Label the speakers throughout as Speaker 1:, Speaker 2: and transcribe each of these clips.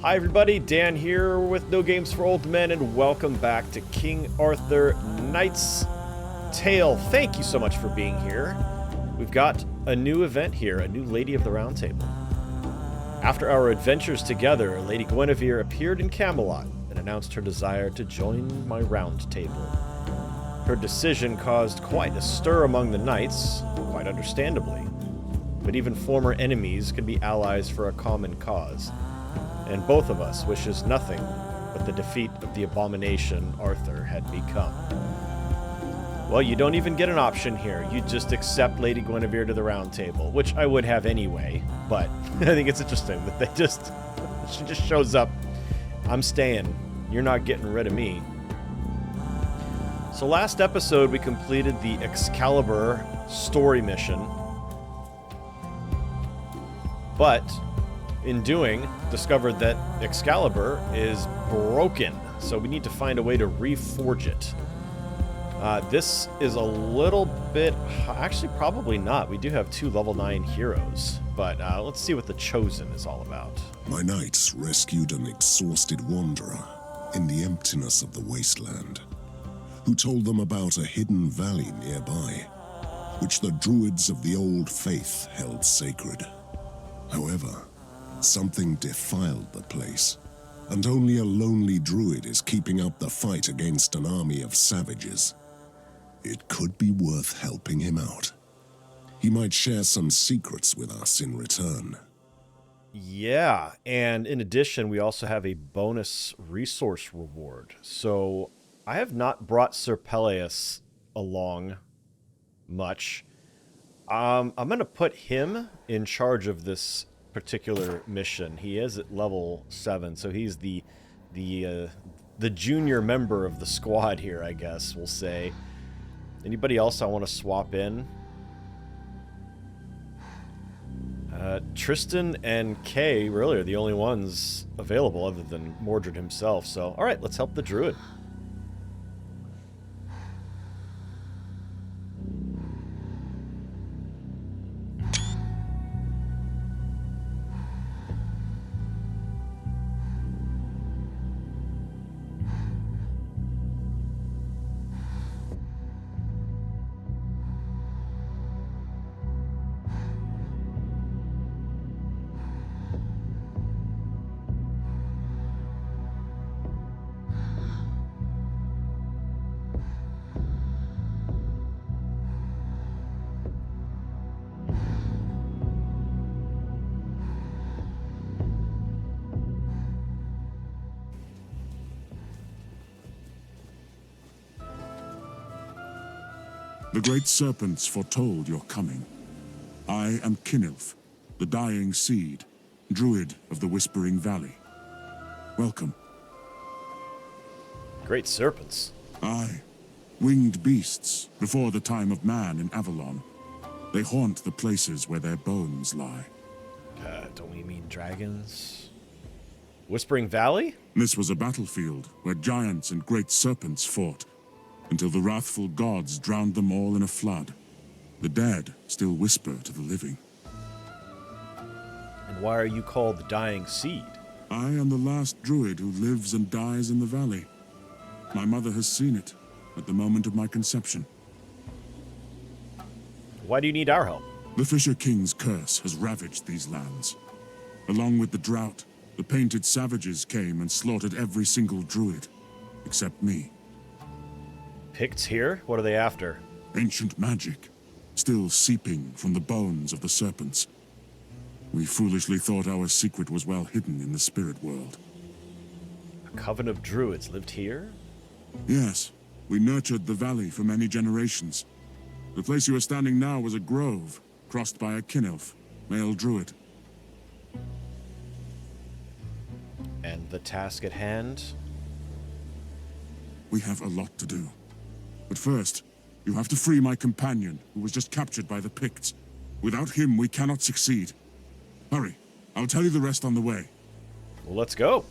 Speaker 1: Hi everybody, Dan here with No Games for Old Men, and welcome back to King Arthur Knight's Tale. Thank you so much for being here. We've got a new event here, a new Lady of the Round Table. After our adventures together, Lady Guinevere appeared in Camelot and announced her desire to join my round table. Her decision caused quite a stir among the knights, quite understandably. But even former enemies can be allies for a common cause. And both of us wishes nothing but the defeat of the abomination Arthur had become. Well, you don't even get an option here. You just accept Lady Guinevere to the round table, which I would have anyway, but I think it's interesting that she just shows up. I'm staying. You're not getting rid of me. So last episode, we completed the Excalibur story mission, but in doing, discovered that Excalibur is broken, so we need to find a way to reforge it. This is a little bit... Actually, probably not. We do have 2 level 9 heroes, but let's see what the Chosen is all about.
Speaker 2: My knights rescued an exhausted wanderer in the emptiness of the Wasteland, who told them about a hidden valley nearby, which the druids of the old faith held sacred. However, something defiled the place, and only a lonely druid is keeping up the fight against an army of savages. It could be worth helping him out. He might share some secrets with us in return.
Speaker 1: Yeah, and in addition, we also have a bonus resource reward. So I have not brought Sir Peleus along much. I'm going to put him in charge of this particular mission. He is at level 7, so he's the junior member of the squad here, I guess we'll say. Anybody else I want to swap in? Tristan and Kay really are the only ones available other than Mordred himself. So, all right, let's help the druid.
Speaker 3: The great serpents foretold your coming. I am Kinilf, the dying seed, druid of the Whispering Valley. Welcome.
Speaker 1: Great serpents.
Speaker 3: Aye, winged beasts before the time of man in Avalon. They haunt the places where their bones lie.
Speaker 1: Don't we mean dragons? Whispering Valley?
Speaker 3: This was a battlefield where giants and great serpents fought, until the wrathful gods drowned them all in a flood. The dead still whisper to the living.
Speaker 1: And why are you called the Dying Seed?
Speaker 3: I am the last druid who lives and dies in the valley. My mother has seen it at the moment of my conception.
Speaker 1: Why do you need our help?
Speaker 3: The Fisher King's curse has ravaged these lands. Along with the drought, the painted savages came and slaughtered every single druid, except me.
Speaker 1: PICTs here? What are they after?
Speaker 3: Ancient magic, still seeping from the bones of the serpents. We foolishly thought our secret was well hidden in the spirit world.
Speaker 1: A coven of druids lived here?
Speaker 3: Yes, we nurtured the valley for many generations. The place you are standing now was a grove, crossed by a Kinilf, male druid.
Speaker 1: And the task at hand?
Speaker 3: We have a lot to do. But first, you have to free my companion, who was just captured by the PICT. Without him, we cannot succeed. Hurry, I'll tell you the rest on the way.
Speaker 1: Well, let's go.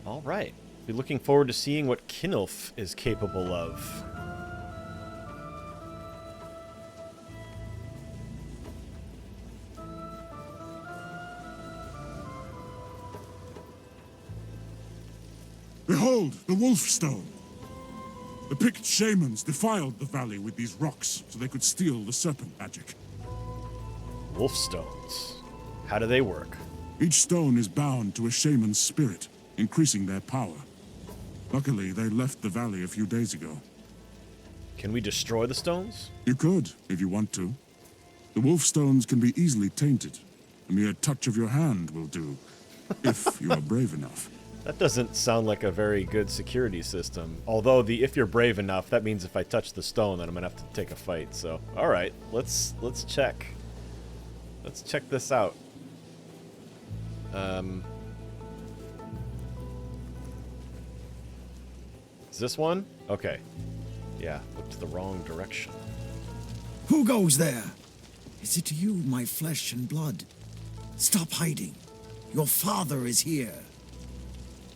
Speaker 1: All right. Be looking forward to seeing what Kinilf is capable of.
Speaker 3: Behold, the Wolf Stone. The PICT shamans defiled the valley with these rocks so they could steal the serpent magic.
Speaker 1: Wolf stones. How do they work?
Speaker 3: Each stone is bound to a shaman's spirit, increasing their power. Luckily, they left the valley a few days ago.
Speaker 1: Can we destroy the stones?
Speaker 3: You could, if you want to. The wolf stones can be easily tainted. A mere touch of your hand will do, if you are brave enough.
Speaker 1: That doesn't sound like a very good security system. Although the if you're brave enough, that means if I touch the stone, then I'm gonna have to take a fight. So, all right, let's check. Let's check this out. Is this one? Okay. Yeah, looked the wrong direction.
Speaker 4: Who goes there? Is it you, my flesh and blood? Stop hiding. Your father is here.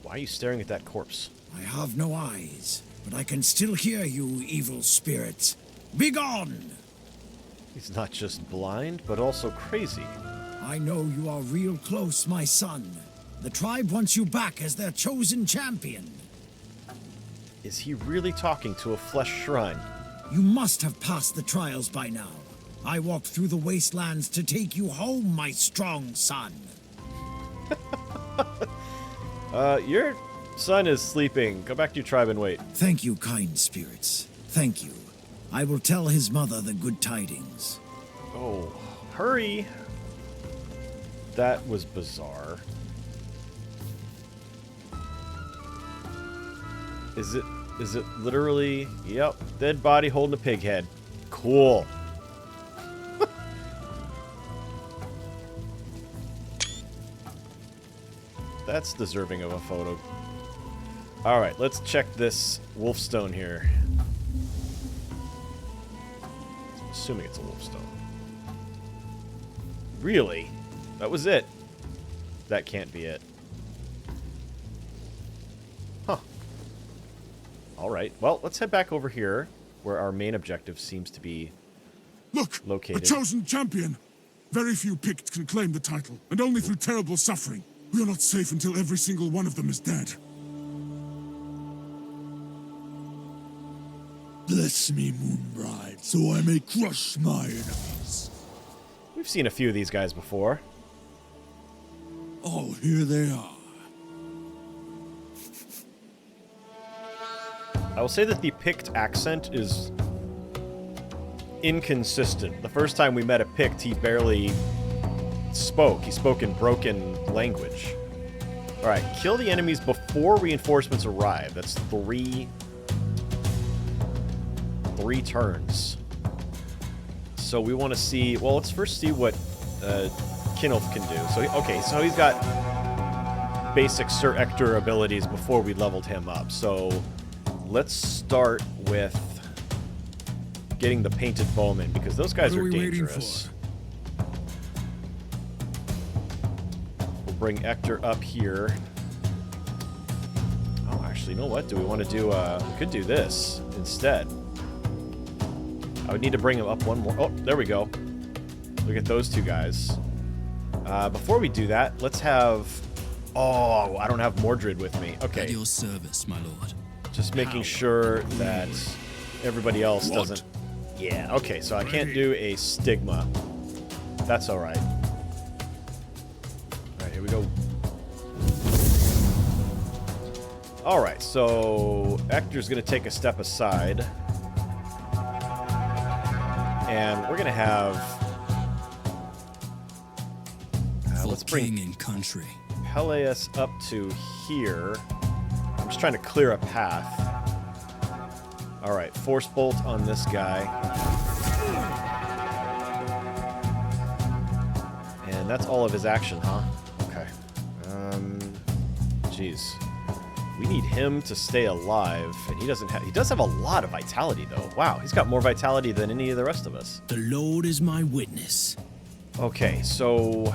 Speaker 1: Why are you staring at that corpse?
Speaker 4: I have no eyes, but I can still hear you, evil spirits. Begone!
Speaker 1: He's not just blind, but also crazy.
Speaker 4: I know you are real close, my son. The tribe wants you back as their chosen champion.
Speaker 1: Is he really talking to a flesh shrine?
Speaker 4: You must have passed the trials by now. I walked through the wastelands to take you home, my strong son.
Speaker 1: Your son is sleeping. Go back to your tribe and wait.
Speaker 4: Thank you, kind spirits. Thank you. I will tell his mother the good tidings.
Speaker 1: Oh, hurry. That was bizarre. Is it literally? Yep, dead body holding a pig head. Cool. That's deserving of a photo. All right, let's check this wolf stone here. I'm assuming it's a wolf stone. Really? That was it? That can't be it. Huh. All right. Well, let's head back over here, where our main objective seems to be
Speaker 3: Look,
Speaker 1: located.
Speaker 3: a chosen champion. Very few PICT can claim the title, and only through terrible suffering. We are not safe until every single one of them is dead.
Speaker 5: Bless me, Moonbride, so I may crush my enemies.
Speaker 1: We've seen a few of these guys before.
Speaker 5: Oh, here they are.
Speaker 1: I will say that the PICT accent is inconsistent. The first time we met a PICT, he barely spoke. He spoke in broken language. Alright, kill the enemies before reinforcements arrive. That's three turns. So we want to see... Well, let's first see what Kinulf can do. So, okay, so he's got basic Sir Ector abilities before we leveled him up. So let's start with getting the painted bowmen, because those guys are dangerous. We'll bring Ector up here. Oh, actually, you know what? Do we want to do... we could do this instead. I would need to bring him up one more. Oh, there we go. Look at those two guys. Before we do that, let's have... Oh, I don't have Mordred with me. Okay.
Speaker 6: At your service, my lord.
Speaker 1: Just making sure that everybody else doesn't... Yeah, okay, so I can't do a stigma. That's alright. Alright, here we go. Alright, so Ector's going to take a step aside. And we're going to have... let's bring
Speaker 6: king and country.
Speaker 1: Peleus up to here. I'm just trying to clear a path. Alright, Force Bolt on this guy. And that's all of his action, huh? Okay. Jeez. We need him to stay alive, and he doesn't have... He does have a lot of vitality, though. Wow, he's got more vitality than any of the rest of us.
Speaker 6: The Lord is my witness.
Speaker 1: Okay, so...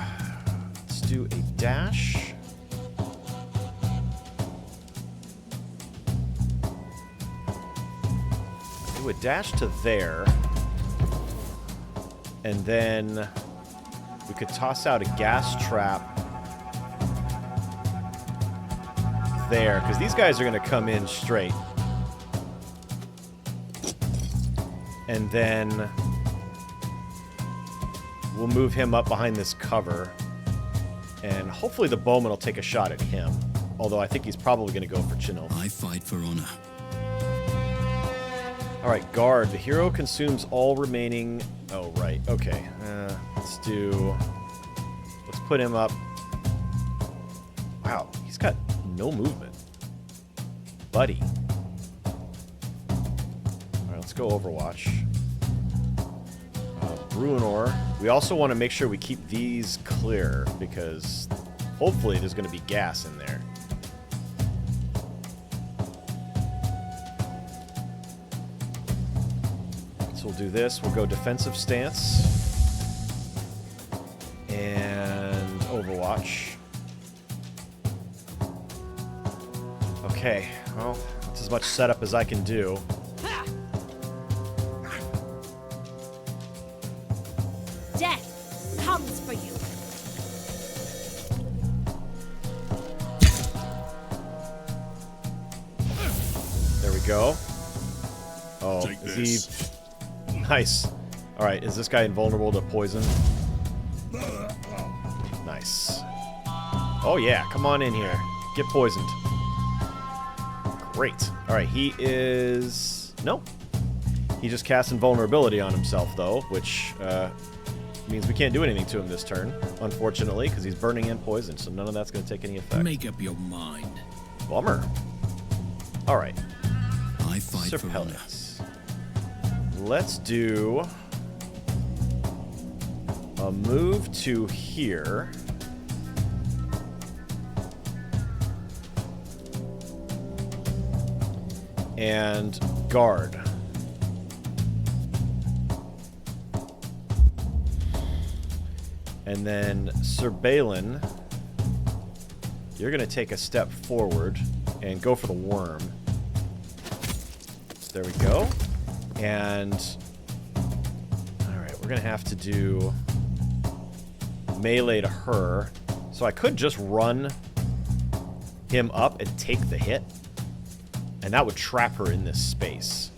Speaker 1: Let's do a dash. Do a dash to there. And then we could toss out a gas trap there, because these guys are going to come in straight. And then we'll move him up behind this cover. And hopefully the bowman will take a shot at him. Although I think he's probably going to go for Chino.
Speaker 6: I fight for honor.
Speaker 1: Alright, guard. The hero consumes all remaining... Oh, right. Okay. Let's put him up. Wow, he's got no movement. Buddy. Alright, let's go Overwatch. Bruenor. We also want to make sure we keep these clear, because hopefully there's going to be gas in there. So we'll do this. We'll go defensive stance. And Overwatch. Okay, well, that's as much setup as I can do.
Speaker 7: Death comes for you.
Speaker 1: There we go. Oh,
Speaker 3: Take
Speaker 1: is
Speaker 3: this.
Speaker 1: he... Nice. Alright, is this guy invulnerable to poison? Nice. Oh yeah, come on in here. Get poisoned. Great. Alright, he is... No. He just cast invulnerability on himself, though, which means we can't do anything to him this turn, unfortunately, because he's burning in poison, so none of that's going to take any effect.
Speaker 6: Make up your mind.
Speaker 1: Bummer. Alright.
Speaker 6: I fight
Speaker 1: Sir
Speaker 6: for honor.
Speaker 1: Pellets. Let's do a move to here. And guard. And then Sir Balin, you're going to take a step forward and go for the worm. There we go. And alright, we're going to have to do melee to her. So I could just run him up and take the hit. And that would trap her in this space.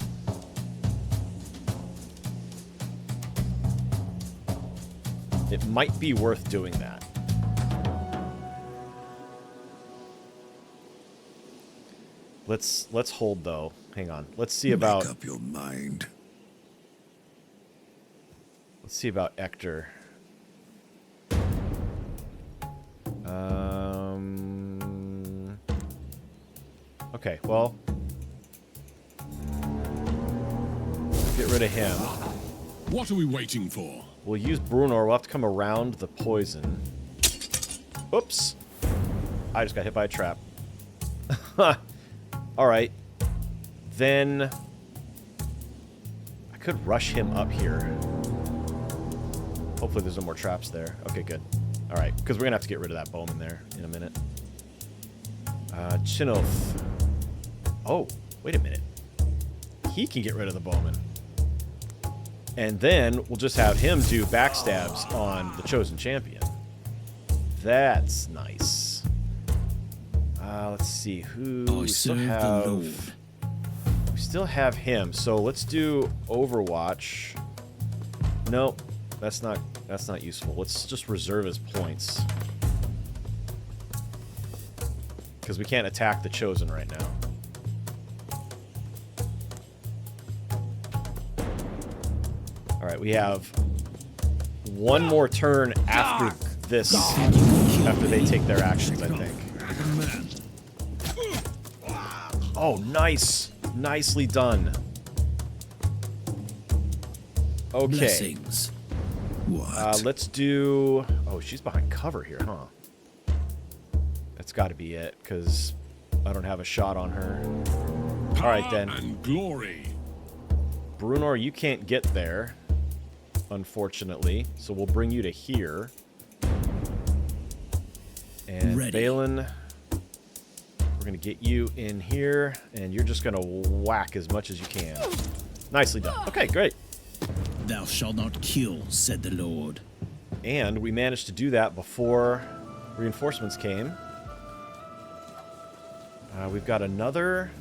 Speaker 1: It might be worth doing that. Let's hold though. Hang on. Let's see about
Speaker 5: Make up your mind.
Speaker 1: Let's see about Ector. Okay, well, get rid of him.
Speaker 3: What are we waiting for?
Speaker 1: We'll use Bruenor. We'll have to come around the poison. Oops. I just got hit by a trap. Alright. Then I could rush him up here. Hopefully there's no more traps there. Okay, good. Alright, because we're going to have to get rid of that bowman there in a minute. Chinoth. Oh, wait a minute. He can get rid of the bowman. And then we'll just have him do backstabs on the chosen champion. That's nice. Let's see who
Speaker 6: I
Speaker 1: we still
Speaker 6: serve the Lord.
Speaker 1: have. We still have him. So let's do Overwatch. Nope, that's not useful. Let's just reserve his points, because we can't attack the chosen right now. Alright, we have one more turn after this, after they take their actions, I think. Oh, nice! Nicely done. Okay.
Speaker 6: Blessings. What?
Speaker 1: Let's do... Oh, she's behind cover here, huh? That's got to be it, because I don't have a shot on her. Alright, then.
Speaker 3: And glory.
Speaker 1: Bruenor, you can't get there, unfortunately, so we'll bring you to here. And
Speaker 6: Ready.
Speaker 1: Balin, we're going to get you in here, and you're just going to whack as much as you can. Nicely done. Okay, great.
Speaker 6: Thou shalt not kill, said the Lord.
Speaker 1: And we managed to do that before reinforcements came. We've got another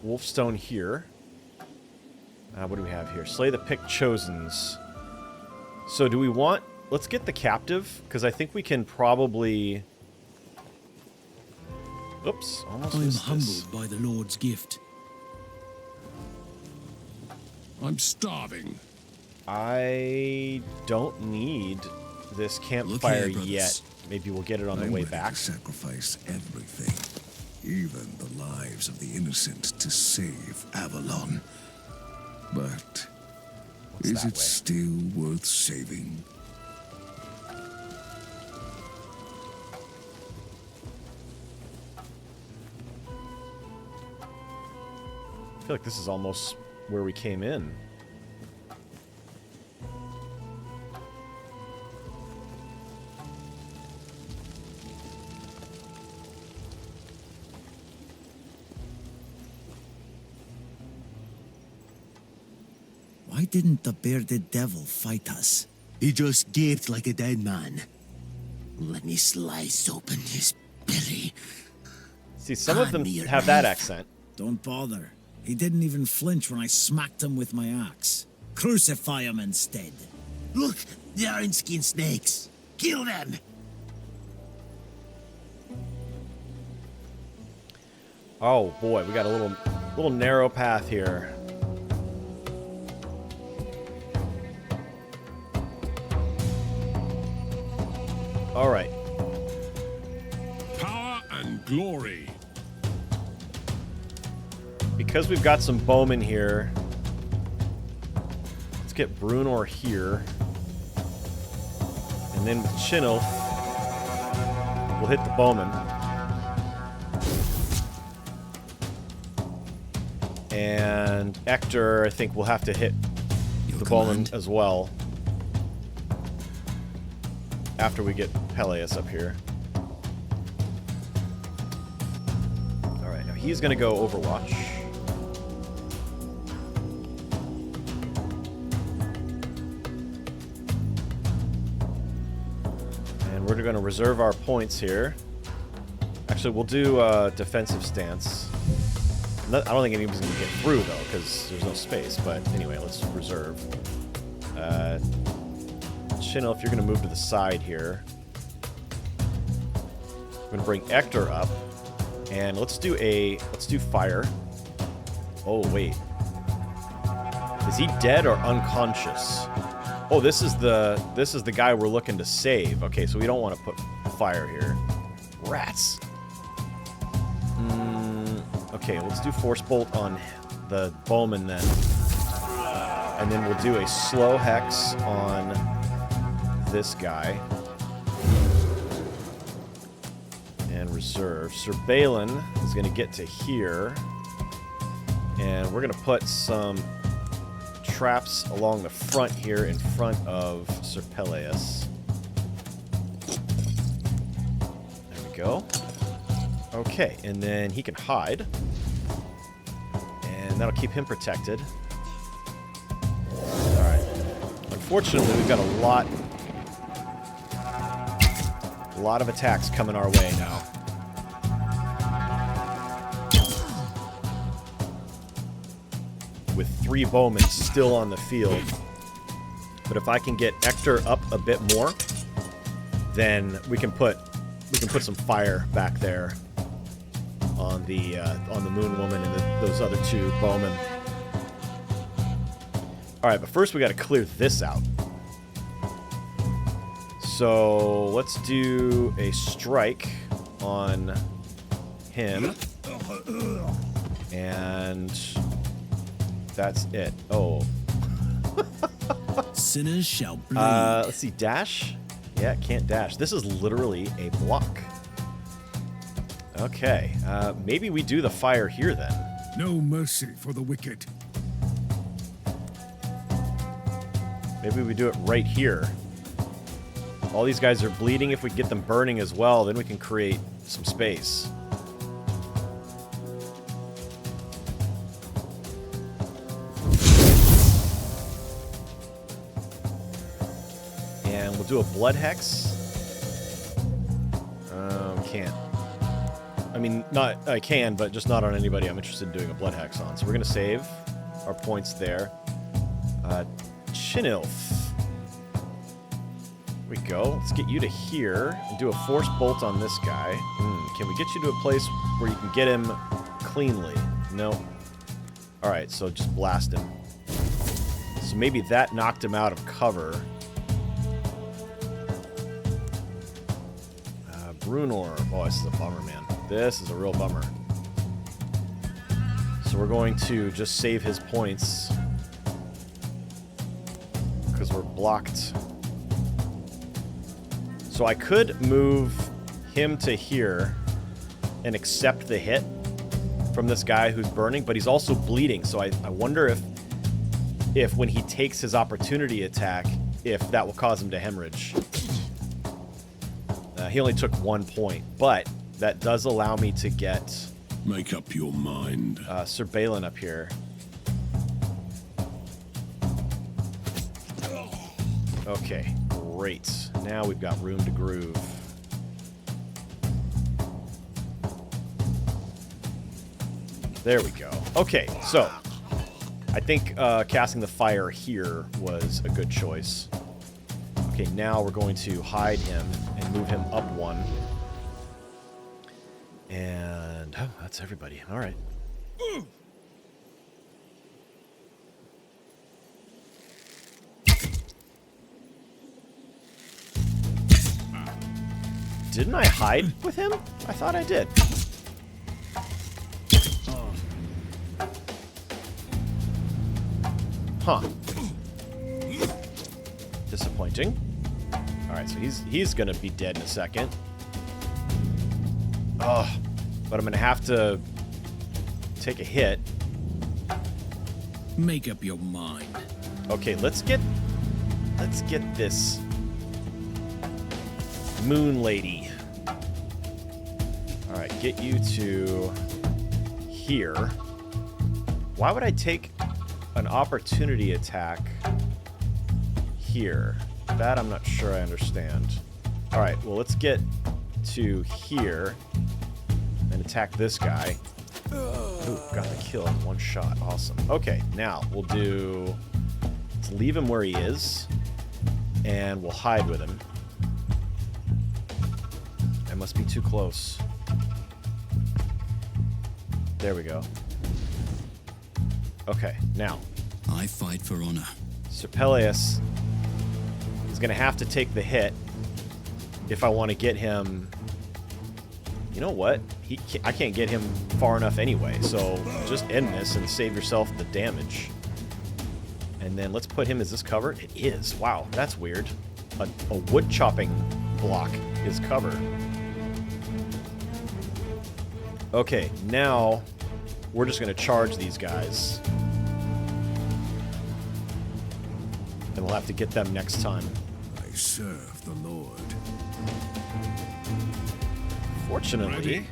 Speaker 1: wolfstone here. What do we have here? Slay the PICT Chosens. So do we want... Let's get the captive, because I think we can probably... Oops, almost
Speaker 6: I am
Speaker 1: missed
Speaker 6: humbled
Speaker 1: this.
Speaker 6: by the Lord's gift.
Speaker 3: I'm starving.
Speaker 1: I don't need this campfire
Speaker 2: here, brothers.
Speaker 1: yet. Maybe we'll get it on the
Speaker 2: I'm
Speaker 1: way
Speaker 2: ready
Speaker 1: back.
Speaker 2: to sacrifice everything, even the lives of the innocent, to save Avalon. But
Speaker 1: What's
Speaker 2: is
Speaker 1: that
Speaker 2: it
Speaker 1: way?
Speaker 2: still worth saving?
Speaker 1: I feel like this is almost where we came in.
Speaker 4: Why didn't the bearded devil fight us?
Speaker 5: He just gaped like a dead man. Let me slice open his belly.
Speaker 1: See, some of them
Speaker 5: Hand me your
Speaker 1: have that
Speaker 5: knife.
Speaker 1: accent.
Speaker 4: Don't bother. He didn't even flinch when I smacked him with my axe. Crucify him instead.
Speaker 5: Look, they aren't skin snakes. Kill them!
Speaker 1: Oh boy, we got a little narrow path here. All right.
Speaker 3: Power and glory.
Speaker 1: Because we've got some bowmen here, let's get Brunor here. And then with Chinilf, we'll hit the bowman. And Ector, I think we'll have to hit the bowman as well. After we get Peleus up here. Alright, now he's going to go Overwatch. And we're going to reserve our points here. Actually, we'll do a defensive stance. I don't think anybody's going to get through, though, because there's no space. But anyway, let's reserve. Chinil, if you're going to move to the side here. I'm going to bring Ector up. And let's do fire. Oh, wait. Is he dead or unconscious? Oh, this is the guy we're looking to save. Okay, so we don't want to put fire here. Rats. Okay, let's do Force Bolt on the bowman then. And then we'll do a slow hex on this guy. And reserve. Sir Balin is going to get to here. And we're going to put some traps along the front here in front of Sir Peleus. There we go. Okay, and then he can hide. And that'll keep him protected. Alright. Unfortunately, we've got a lot of attacks coming our way now. With 3 bowmen still on the field. But if I can get Ector up a bit more, then we can put some fire back there on the Moon Woman and those other 2 bowmen. All right, but first we got to clear this out. So let's do a strike on him, and that's it. Oh.
Speaker 6: Sinners shall bleed.
Speaker 1: Let's see, dash? Yeah, can't dash. This is literally a block. Okay, maybe we do the fire here then.
Speaker 5: No mercy for the wicked.
Speaker 1: Maybe we do it right here. All these guys are bleeding. If we get them burning as well, then we can create some space. And we'll do a blood hex. Can't. I mean, not I can, but just not on anybody I'm interested in doing a blood hex on. So we're gonna save our points there. Chinilf. Here we go. Let's get you to here and do a force bolt on this guy. Can we get you to a place where you can get him cleanly? No. All right, so just blast him. So maybe that knocked him out of cover. Brunor. Oh, this is a bummer, man. This is a real bummer. So we're going to just save his points because we're blocked. So I could move him to here and accept the hit from this guy who's burning, but he's also bleeding. So I wonder if when he takes his opportunity attack, if that will cause him to hemorrhage. He only took 1 point, but that does allow me to get...
Speaker 2: Make up your mind.
Speaker 1: Sir Balin up here. Okay, great. Now we've got room to groove. There we go. Okay, so I think casting the fire here was a good choice. Okay, now we're going to hide him and move him up 1. And oh, that's everybody. All right. Didn't I hide with him? I thought I did. Huh. Disappointing. Alright, so he's gonna be dead in a second. Oh, but I'm gonna have to take a hit.
Speaker 6: Make up your mind.
Speaker 1: Okay, let's get this moon lady. Alright, get you to here. Why would I take an opportunity attack here? That I'm not sure I understand. Alright, well, let's get to here and attack this guy. Ooh, got the kill in 1 shot. Awesome. Okay, now we'll do... Let's leave him where he is, and we'll hide with him. I must be too close. There we go. Okay, now.
Speaker 6: I fight for honor.
Speaker 1: Sir Peleus is going to have to take the hit if I want to get him... You know what? I can't get him far enough anyway, so just end this and save yourself the damage. And then let's put him... Is this cover? It is. Wow, that's weird. A wood chopping block is cover. Okay, now we're just going to charge these guys. And we'll have to get them next time.
Speaker 4: I serve the Lord.
Speaker 1: Fortunately,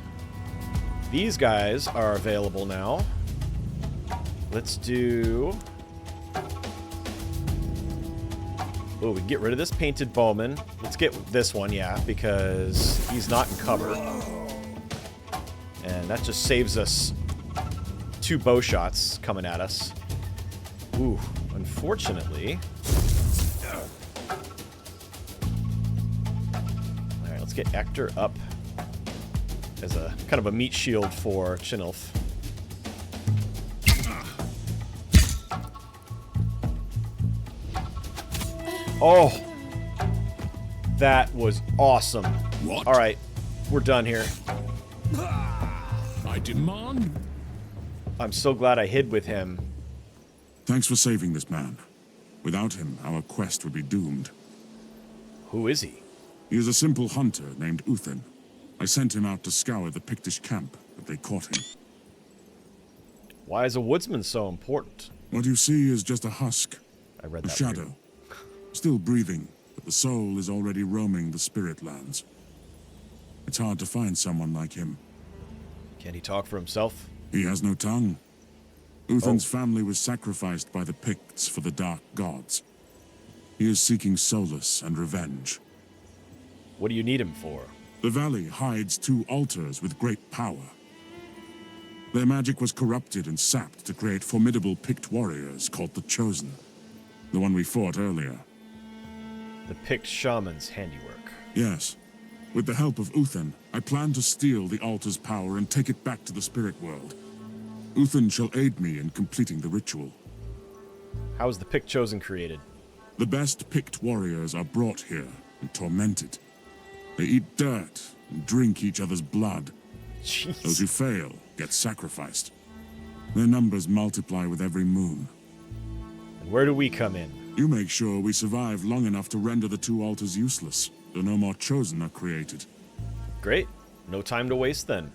Speaker 1: these guys are available now. Let's do... Oh, we can get rid of this painted bowman. Let's get this one, yeah, because he's not in cover. And that just saves us 2 bow shots coming at us. Ooh, unfortunately... Alright, let's get Ector up as a kind of a meat shield for Chinilf. Oh! That was awesome.
Speaker 3: What?
Speaker 1: Alright, we're done here.
Speaker 3: I demand.
Speaker 1: I'm so glad I hid with him.
Speaker 3: Thanks for saving this man. Without him, our quest would be doomed.
Speaker 1: Who is he?
Speaker 3: He is a simple hunter named Uthin. I sent him out to scour the Pictish camp, but they caught him.
Speaker 1: Why is a woodsman so important?
Speaker 3: What you see is just a husk,
Speaker 1: I read
Speaker 3: a
Speaker 1: that.
Speaker 3: shadow. Still breathing, but the soul is already roaming the spirit lands. It's hard to find someone like him.
Speaker 1: Can he talk for himself?
Speaker 3: He has no tongue. Uthin's family was sacrificed by the Picts for the dark gods. He is seeking solace and revenge.
Speaker 1: What do you need him for?
Speaker 3: The valley hides 2 altars with great power. Their magic was corrupted and sapped to create formidable PICT warriors called the Chosen. The one we fought earlier.
Speaker 1: The PICT shaman's handiwork.
Speaker 3: Yes. With the help of Uthen, I plan to steal the altar's power and take it back to the spirit world. Uthen shall aid me in completing the ritual.
Speaker 1: How is the PICT chosen created?
Speaker 3: The best PICT warriors are brought here and tormented. They eat dirt and drink each other's blood.
Speaker 1: Jeez.
Speaker 3: Those who fail get sacrificed. Their numbers multiply with every moon.
Speaker 1: And where do we come in?
Speaker 3: You make sure we survive long enough to render the 2 altars useless, so no more Chosen are created.
Speaker 1: Great. No time to waste then.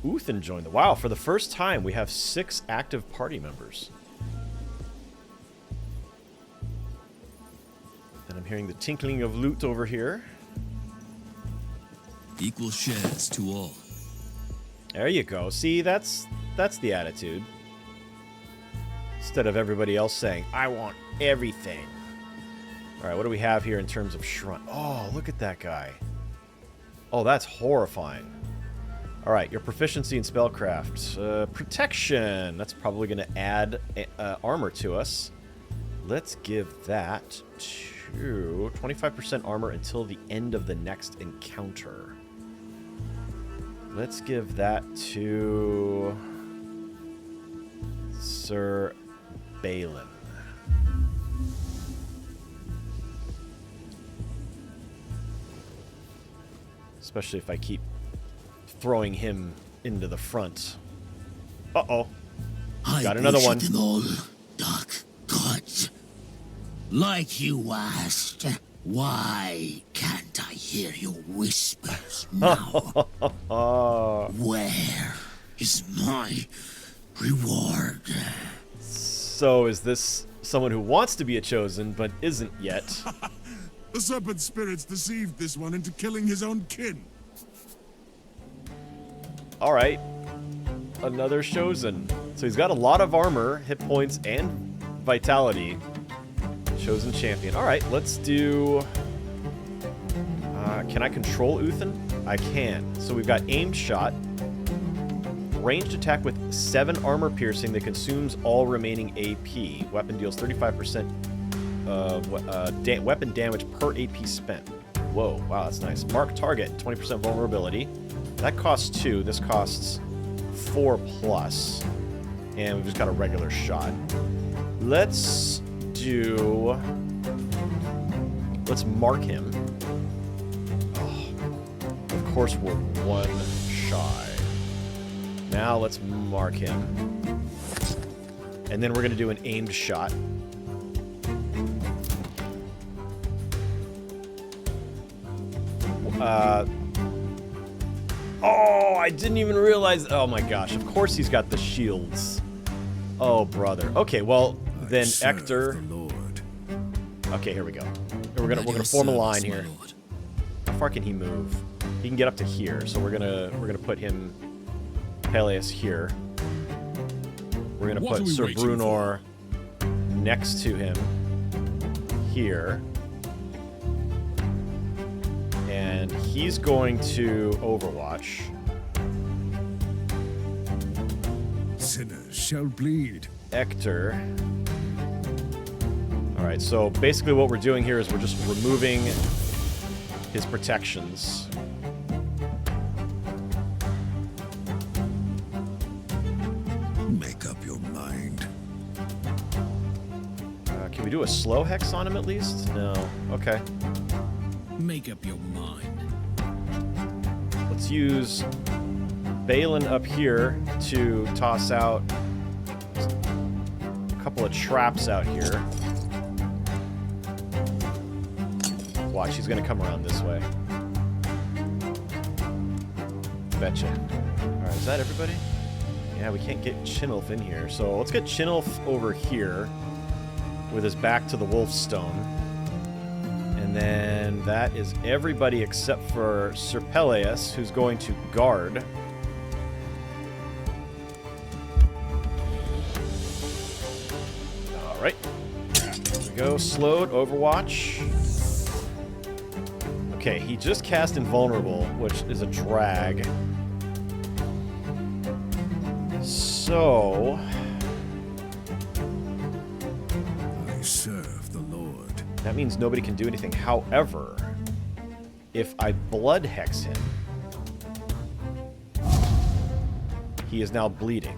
Speaker 1: Uthen joined the... Wow, for the first time we have 6 active party members. And I'm hearing the tinkling of loot over here.
Speaker 5: Equal shares to all.
Speaker 1: There you go. See, that's the attitude. Instead of everybody else saying, I want everything. Alright, what do we have here in terms of shrine? Oh, look at that guy. Oh, that's horrifying. Alright, your proficiency in spellcraft. Protection. That's probably going to add armor to us. Let's give that to 25% armor until the end of the next encounter. Let's give that to Sir Balin. Especially if I keep throwing him into the front. Uh-oh. Got another one.
Speaker 5: Them all, dark gods. Like you asked, why can't I hear your whispers now? Where is my reward?
Speaker 1: So is this someone who wants to be a chosen, but isn't yet?
Speaker 3: The serpent spirits deceived this one into killing his own kin.
Speaker 1: Alright. Another chosen. So he's got a lot of armor, hit points, and vitality. Chosen champion. Alright, let's do... can I control Uthen? I can. So we've got aimed shot. Ranged attack with 7 armor piercing that consumes all remaining AP. Weapon deals 35% of weapon damage per AP spent. Whoa, wow, that's nice. Mark target, 20% vulnerability. That costs 2. This costs 4+. And we've just got a regular shot. Let's do... Let's mark him. Oh, of course we're 1 shy. Now let's mark him. And then we're going to do an aimed shot. Oh, I didn't even realize. Oh my gosh, of course he's got the shields. Oh, brother. Okay, well, then Ector. Okay, here we go. We're gonna form a line here. How far can he move? He can get up to here, so we're gonna put him, Peleus, here. We're gonna put Sir Brunor next to him here. And he's going to Overwatch.
Speaker 4: Sinners shall bleed.
Speaker 1: Ector. Alright, so basically what we're doing here is we're just removing his protections.
Speaker 4: Make up your mind.
Speaker 1: Can we do a slow hex on him at least? No. Okay.
Speaker 6: Make up your mind.
Speaker 1: Let's use Balin up here to toss out a couple of traps out here. Watch, he's gonna come around this way. Betcha. Alright, is that everybody? Yeah, we can't get Chinulf in here, so let's get Chinulf over here with his back to the Wolf Stone. And then that is everybody except for Sir Peleus, who's going to guard. Alright. Here we go. Slowed. Overwatch. Okay, he just cast Invulnerable, which is a drag. So...
Speaker 4: I serve the Lord.
Speaker 1: that means nobody can do anything. However, if I Blood Hex him, he is now bleeding.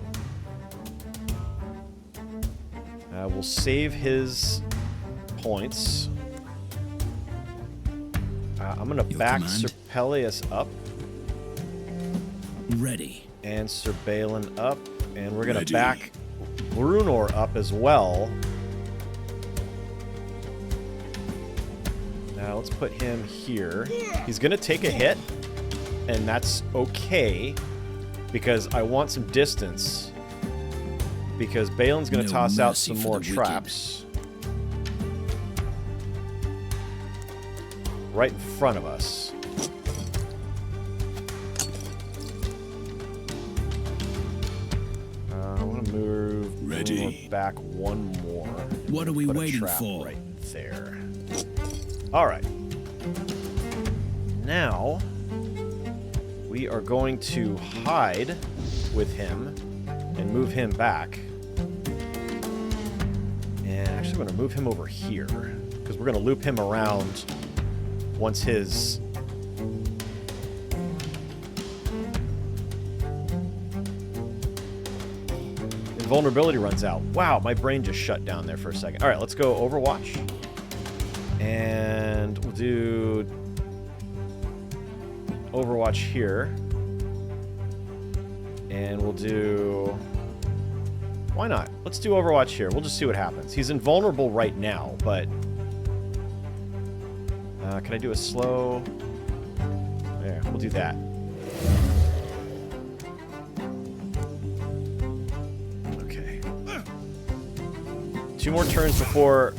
Speaker 1: We'll save his points. I'm going to back
Speaker 6: command?
Speaker 1: Serpelius up.
Speaker 6: Ready.
Speaker 1: And Sir Balin up. And we're going to back Brunor up as well. Now let's put him here. He's going to take a hit. And that's okay. Because I want some distance. Because Balin's going to toss out some more traps. Right in front of us. I want to move
Speaker 6: Ready.
Speaker 1: back one more.
Speaker 6: What are we
Speaker 1: Put a
Speaker 6: waiting
Speaker 1: trap
Speaker 6: for?
Speaker 1: right there. All right. Now, we are going to hide with him and move him back. And actually, I'm going to move him over here because we're going to loop him around once his invulnerability runs out. Wow, my brain just shut down there for a second. All right, let's go Overwatch. And we'll do Overwatch here. And we'll do... why not? Let's do Overwatch here. We'll just see what happens. He's invulnerable right now, but... can I do a slow... there, we'll do that. Okay. 2 more turns before...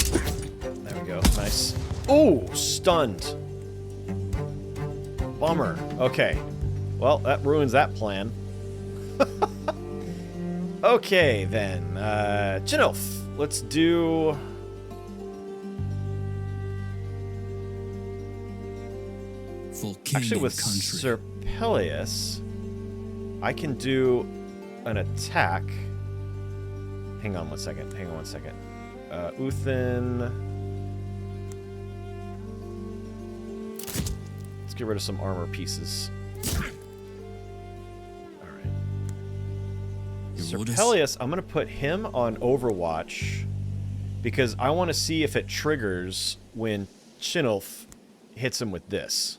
Speaker 1: there we go. Nice. Ooh! Stunned. Bummer. Okay. Well, that ruins that plan. Okay, then. Jinilf. Let's do...
Speaker 6: For king
Speaker 1: actually,
Speaker 6: and
Speaker 1: with
Speaker 6: country.
Speaker 1: Serpelius, I can do an attack. Hang on one second. Hang on one second. Uthin. Let's get rid of some armor pieces. Alright.
Speaker 6: Your orders?
Speaker 1: Serpelius, I'm going to put him on Overwatch because I want to see if it triggers when Chinulf hits him with this.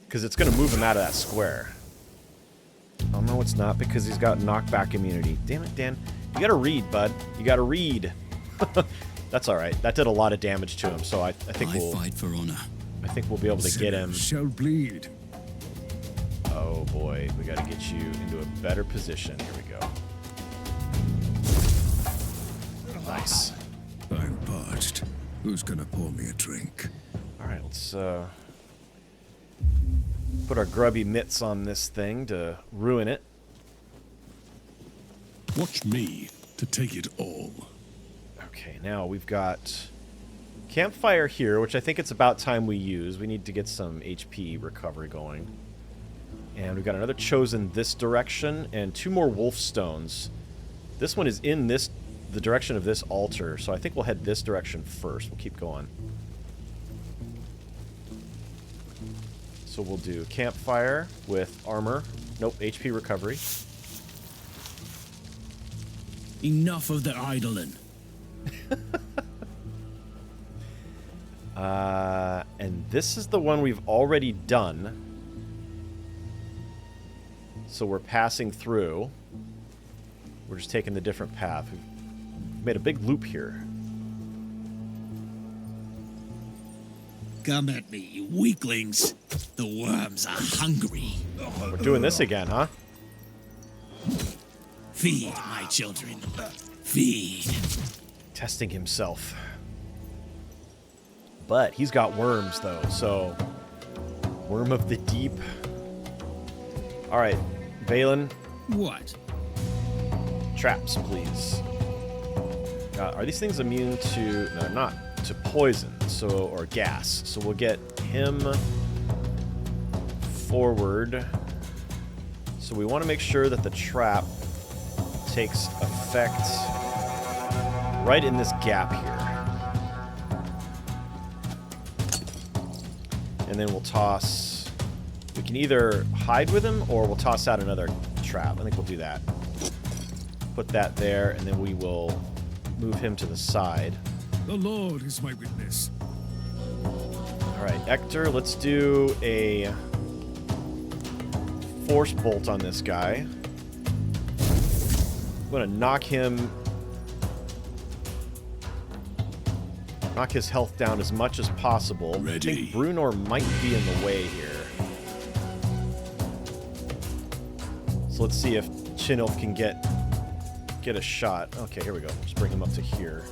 Speaker 1: Because it's going to move him out of that square. Oh, no, it's not, because he's got knockback immunity. Damn it, Dan. You got to read, bud. You got to read. That's all right. That did a lot of damage to him, so I think
Speaker 6: I
Speaker 1: we'll...
Speaker 6: fight for honor.
Speaker 1: I think we'll be able to get him...
Speaker 4: Shall bleed.
Speaker 1: Oh, boy. We got to get you into a better position. Here we go. Nice.
Speaker 4: I'm parched. Who's gonna pour me a drink?
Speaker 1: All right, let's put our grubby mitts on this thing to ruin it.
Speaker 3: Watch me to take it all.
Speaker 1: Okay, now we've got campfire here, which I think it's about time we use. We need to get some HP recovery going. And we've got another chosen this direction and 2 more wolf stones. This one is in the direction of this altar, so I think we'll head this direction first. We'll keep going. So we'll do campfire with armor. Nope, HP recovery.
Speaker 6: Enough of the idling.
Speaker 1: And this is the one we've already done. So we're passing through. We're just taking the different path. We've made a big loop here.
Speaker 6: Come at me, you weaklings. The worms are hungry.
Speaker 1: We're doing this again, huh?
Speaker 6: Feed, my children. Feed.
Speaker 1: Testing himself. But he's got worms, though, so... Worm of the deep. Alright, Balin,
Speaker 6: What?
Speaker 1: traps, please. Are these things immune to... No, not to poison, so, or gas. So we'll get him forward. So we want to make sure that the trap takes effect right in this gap here. And then we'll toss... We can either hide with him, or we'll toss out another trap. I think we'll do that. Put that there, and then we will move him to the side.
Speaker 3: The Lord is my witness.
Speaker 1: Alright, Hector, let's do a force bolt on this guy. I'm going to knock his health down as much as possible.
Speaker 5: Ready.
Speaker 1: I think Brunor might be in the way here. So let's see if Chinilf can get a shot. Okay, here we go. Let's bring him up to here.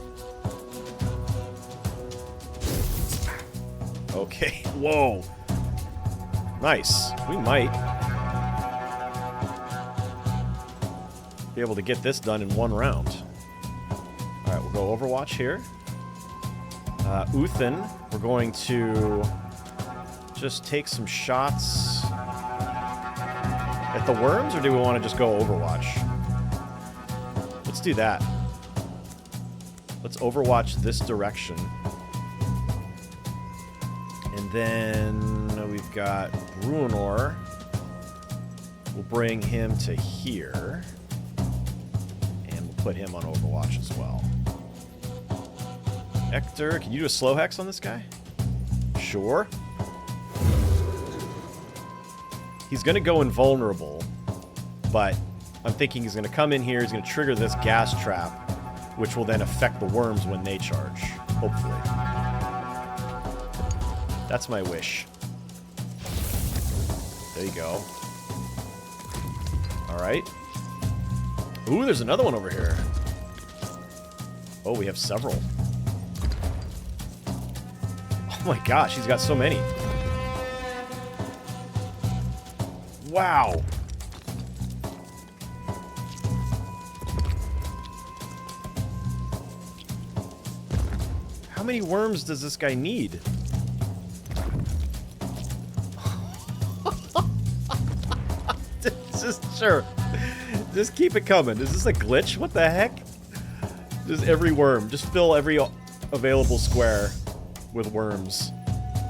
Speaker 1: Okay, whoa. Nice. We might be able to get this done in one round. Alright, we'll go Overwatch here. Uthin, we're going to just take some shots at the worms, or do we want to just go Overwatch? Let's do that. Let's Overwatch this direction. And then we've got Bruenor. We'll bring him to here. And we'll put him on Overwatch as well. Hector, can you do a slow hex on this guy? Sure. He's going to go invulnerable, but I'm thinking he's going to come in here, he's going to trigger this gas trap, which will then affect the worms when they charge, hopefully. That's my wish. There you go. Alright. Ooh, there's another one over here. Oh, we have several. Oh my gosh, he's got so many. Wow. How many worms does this guy need? Sure. Just keep it coming. Is this a glitch? What the heck? Just every worm. Just fill every available square with worms.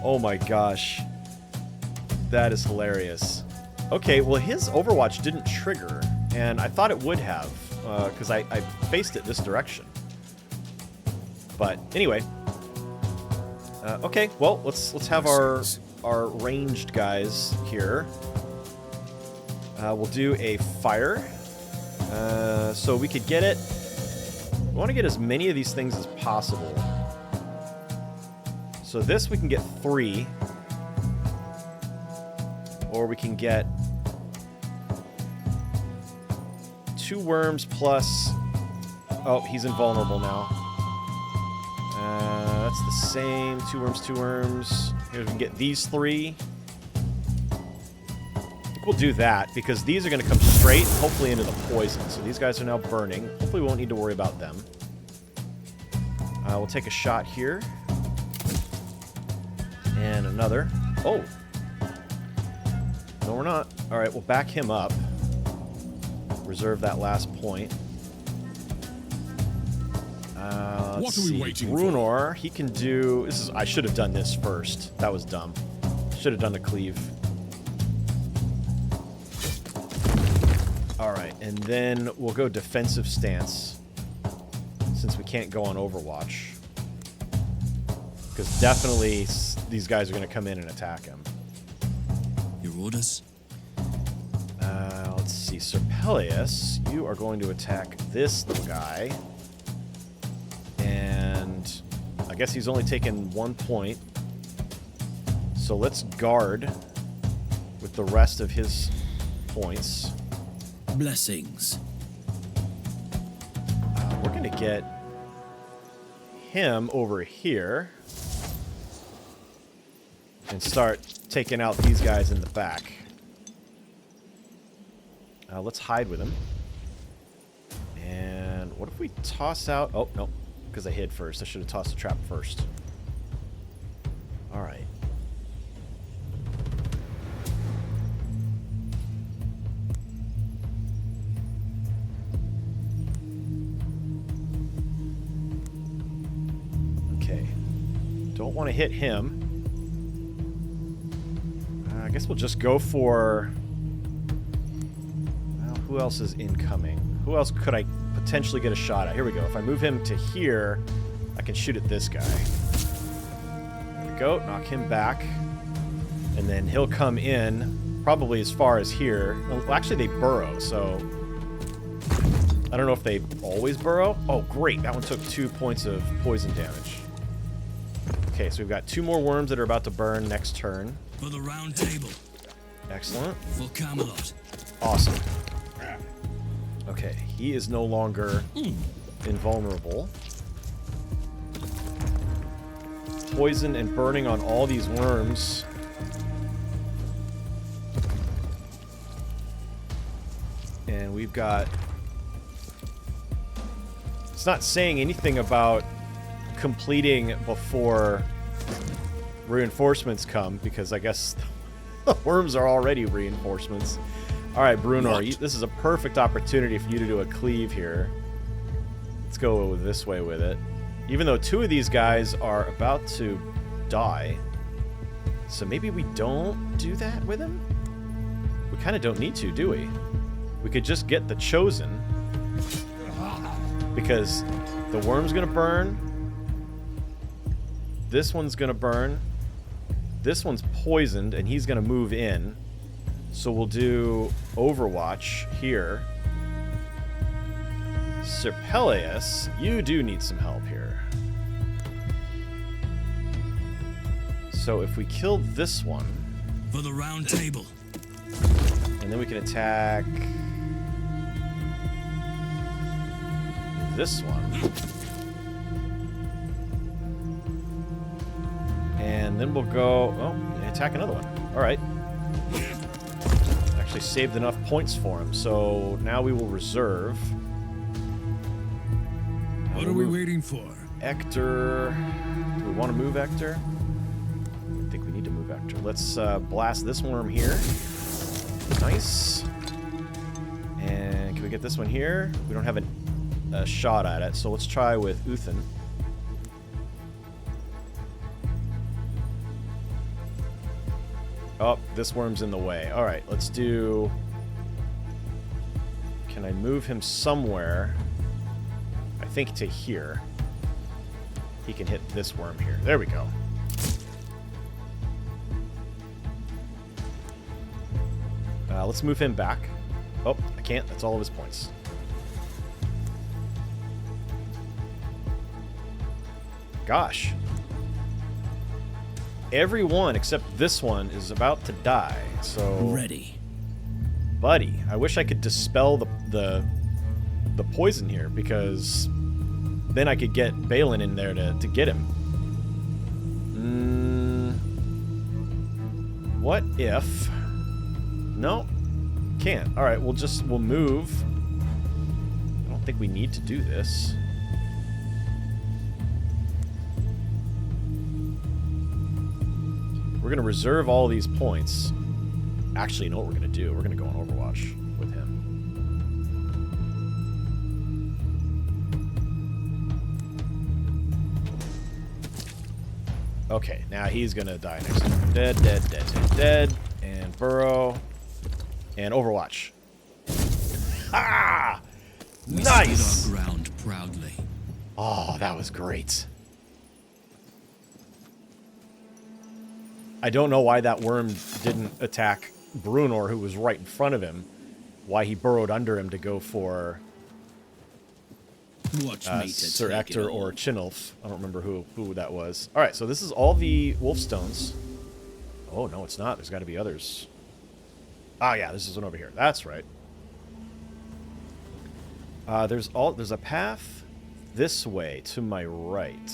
Speaker 1: Oh my gosh. That is hilarious. Okay, well his Overwatch didn't trigger, and I thought it would have, because I faced it this direction. But anyway. Okay, well, let's have our ranged guys here. We'll do a fire. So we could get it. We want to get as many of these things as possible. So this we can get 3. Or we can get 2 worms plus... Oh, he's invulnerable now. That's the same. 2 worms, 2 worms. Here we can get these 3. We'll do that, because these are going to come straight, hopefully, into the poison. So these guys are now burning. Hopefully we won't need to worry about them. We'll take a shot here. And another. Oh! No, we're not. Alright, we'll back him up. Reserve that last point. Let's see. Brunor, he can do... This is... I should have done this first. That was dumb. Should have done a cleave. Alright, and then we'll go defensive stance, since we can't go on Overwatch. Because definitely these guys are going to come in and attack him.
Speaker 5: Your orders?
Speaker 1: Let's see. Serpelius, you are going to attack this little guy. And I guess he's only taken 1 point. So let's guard with the rest of his points.
Speaker 6: Blessings.
Speaker 1: We're going to get him over here and start taking out these guys in the back. Let's hide with him. And what if we toss out... Oh, no. because I hid first. I should have tossed the trap first. All right. Okay. Don't want to hit him. I guess we'll just go for... Well, who else is incoming? Who else could I potentially get a shot at? Here we go. If I move him to here, I can shoot at this guy. There we go. Knock him back. And then he'll come in probably as far as here. Well, actually, they burrow, so... I don't know if they always burrow. Oh, great. That one took 2 points of poison damage. Okay, so we've got 2 more worms that are about to burn next turn.
Speaker 6: For the round table.
Speaker 1: Excellent.
Speaker 6: For Camelot.
Speaker 1: Awesome. Okay, he is no longer invulnerable. Poison and burning on all these worms. And we've got... It's not saying anything about completing before reinforcements come, because I guess the worms are already reinforcements. Alright, Bruenor, this is a perfect opportunity for you to do a cleave here. Let's go this way with it. Even though 2 of these guys are about to die. So maybe we don't do that with him? We kind of don't need to, do we? We could just get the Chosen. Because the worm's going to burn. This one's going to burn. This one's poisoned, and he's going to move in. So we'll do Overwatch here. Sir Peleus, you do need some help here. So if we kill this one...
Speaker 6: For the round table.
Speaker 1: And then we can attack... this one. And then we'll go... Oh, attack another one. Alright. Actually saved enough points for him, so now we will reserve.
Speaker 6: What are we waiting for?
Speaker 1: Ector. Do we want to move Ector? I think we need to move Ector. Let's blast this worm here. Nice. And can we get this one here? We don't have a shot at it, so let's try with Uthin. Oh, this worm's in the way. Alright, let's do... Can I move him somewhere? I think to here. He can hit this worm here. There we go. Let's move him back. Oh, I can't. That's all of his points. Gosh. Every one except this one is about to die, so...
Speaker 6: Ready.
Speaker 1: Buddy, I wish I could dispel the poison here, because then I could get Balin in there to get him. What if... No, can't. Alright, we'll move. I don't think we need to do this. We're going to reserve all these points. Actually, you know what we're going to do? We're going to go on Overwatch with him. Okay, now he's going to die next time. Dead, dead, dead, dead, dead. And Burrow. And Overwatch. Ah! Nice!
Speaker 6: We stood our ground proudly.
Speaker 1: Oh, that was great. I don't know why that worm didn't attack Bruenor, who was right in front of him. Why he burrowed under him to go for
Speaker 6: Watch me to
Speaker 1: Sir
Speaker 6: take
Speaker 1: Ector
Speaker 6: it all.
Speaker 1: or Chinulf. I don't remember who that was. All right, so this is all the wolf stones. Oh, no, it's not. There's got to be others. Ah, yeah, this is one over here. That's right. There's a path this way to my right.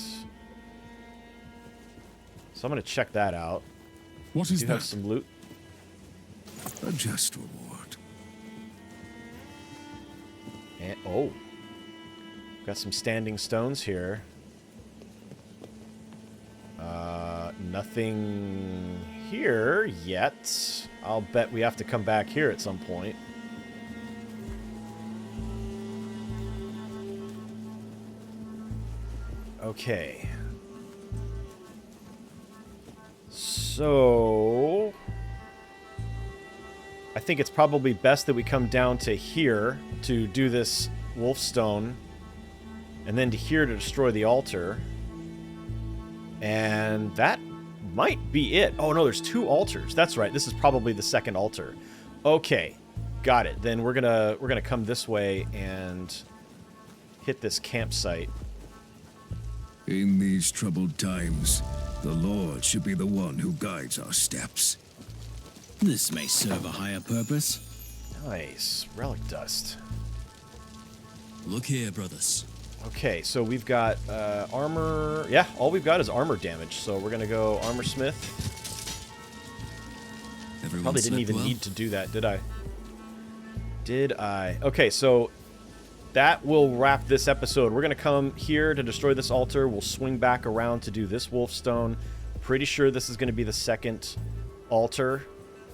Speaker 1: So I'm going to check that out.
Speaker 3: What is
Speaker 1: Do you
Speaker 3: that?
Speaker 1: have some loot?
Speaker 3: A just reward.
Speaker 1: And, oh. Got some standing stones here. Nothing here yet. I'll bet we have to come back here at some point. Okay. So I think it's probably best that we come down to here to do this wolf stone, and then to here to destroy the altar. And that might be it. Oh no, there's 2 altars. That's right. This is probably the second altar. Okay, got it. Then we're gonna come this way and hit this campsite.
Speaker 8: In these troubled times, the Lord should be the one who guides our steps.
Speaker 6: This may serve a higher purpose.
Speaker 1: Nice. Relic dust.
Speaker 5: Look here, brothers.
Speaker 1: Okay, so we've got armor. Yeah, all we've got is armor damage. So we're going to go armor smith.
Speaker 5: Everyone
Speaker 1: Probably didn't
Speaker 5: slept
Speaker 1: even
Speaker 5: well?
Speaker 1: need to do that, did I? Did I? Okay, so that will wrap this episode. We're going to come here to destroy this altar. We'll swing back around to do this wolf stone. Pretty sure this is going to be the second altar.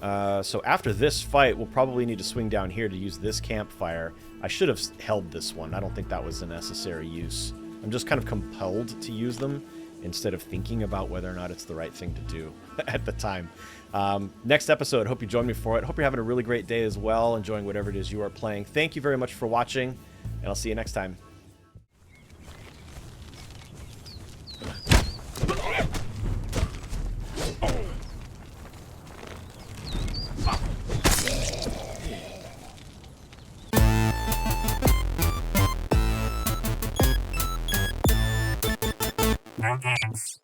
Speaker 1: So after this fight, we'll probably need to swing down here to use this campfire. I should have held this one. I don't think that was a necessary use. I'm just kind of compelled to use them instead of thinking about whether or not it's the right thing to do at the time. Next episode, hope you join me for it. Hope you're having a really great day as well, enjoying whatever it is you are playing. Thank you very much for watching, and I'll see you next time.
Speaker 9: No games.